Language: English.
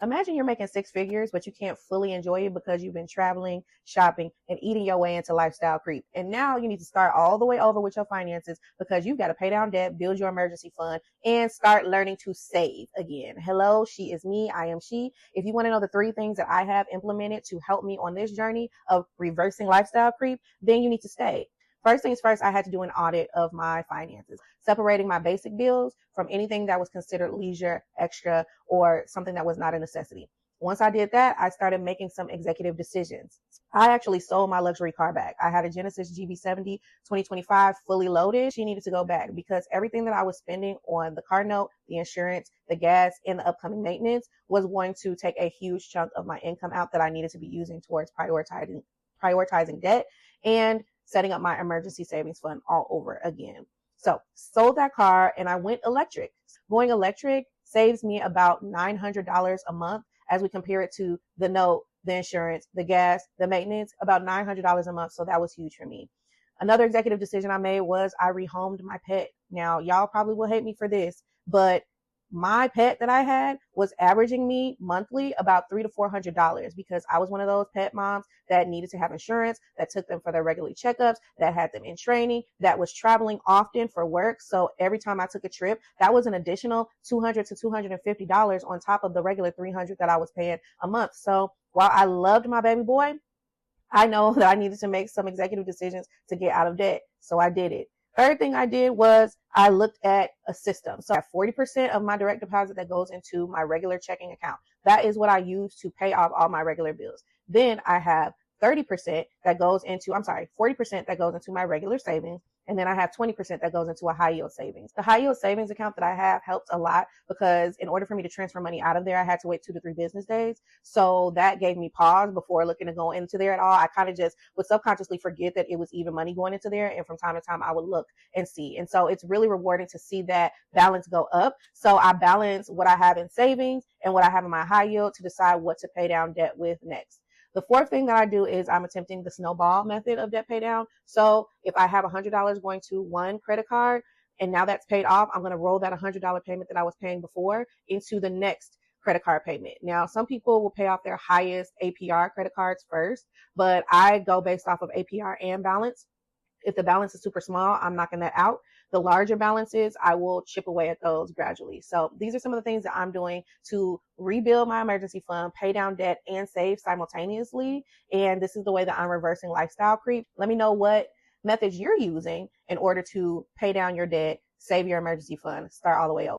Imagine you're making six figures, but you can't fully enjoy it because you've been traveling, shopping, and eating your way into lifestyle creep. And now you need to start all the way over with your finances because you've got to pay down debt, build your emergency fund, and start learning to save again. Hello, she is me. I am she. If you want to know the three things that I have implemented to help me on this journey of reversing lifestyle creep, then you need to stay. First things first, I had to do an audit of my finances, separating my basic bills from anything that was considered leisure, extra, or something that was not a necessity. Once I did that, I started making some executive decisions. I actually sold my luxury car back. I had a Genesis GV70 2025 fully loaded. She needed to go back because everything that I was spending on the car note, the insurance, the gas, and the upcoming maintenance was going to take a huge chunk of my income out that I needed to be using towards prioritizing debt and setting up my emergency savings fund all over again. So sold that car and I went electric. Going electric saves me about $900 a month as we compare it to the note, the insurance, the gas, the maintenance, about $900 a month. So that was huge for me. Another executive decision I made was I rehomed my pet. Now, y'all probably will hate me for this, but my pet that I had was averaging me monthly about $300 to $400 because I was one of those pet moms that needed to have insurance, that took them for their regular checkups, that had them in training, that was traveling often for work. So every time I took a trip, that was an additional $200 to $250 on top of the regular $300 that I was paying a month. So while I loved my baby boy, I know that I needed to make some executive decisions to get out of debt. So I did it. Third thing I did was I looked at a system. So I have 40% of my direct deposit that goes into my regular checking account. That is what I use to pay off all my regular bills. Then I have 40% that goes into my regular savings. And then I have 20% that goes into a high yield savings. The high yield savings account that I have helps a lot because in order for me to transfer money out of there, I had to wait 2 to 3 business days. So that gave me pause before looking to go into there at all. I kind of just would subconsciously forget that it was even money going into there. And from time to time, I would look and see. And so it's really rewarding to see that balance go up. So I balance what I have in savings and what I have in my high yield to decide what to pay down debt with next. The fourth thing that I do is I'm attempting the snowball method of debt pay down. So if I have $100 going to one credit card and now that's paid off, I'm going to roll that $100 payment that I was paying before into the next credit card payment. Now, some people will pay off their highest APR credit cards first, but I go based off of APR and balance. If the balance is super small, I'm knocking that out. The larger balances, I will chip away at those gradually. So these are some of the things that I'm doing to rebuild my emergency fund, pay down debt, and save simultaneously. And this is the way that I'm reversing lifestyle creep. Let me know what methods you're using in order to pay down your debt, save your emergency fund, start all the way over.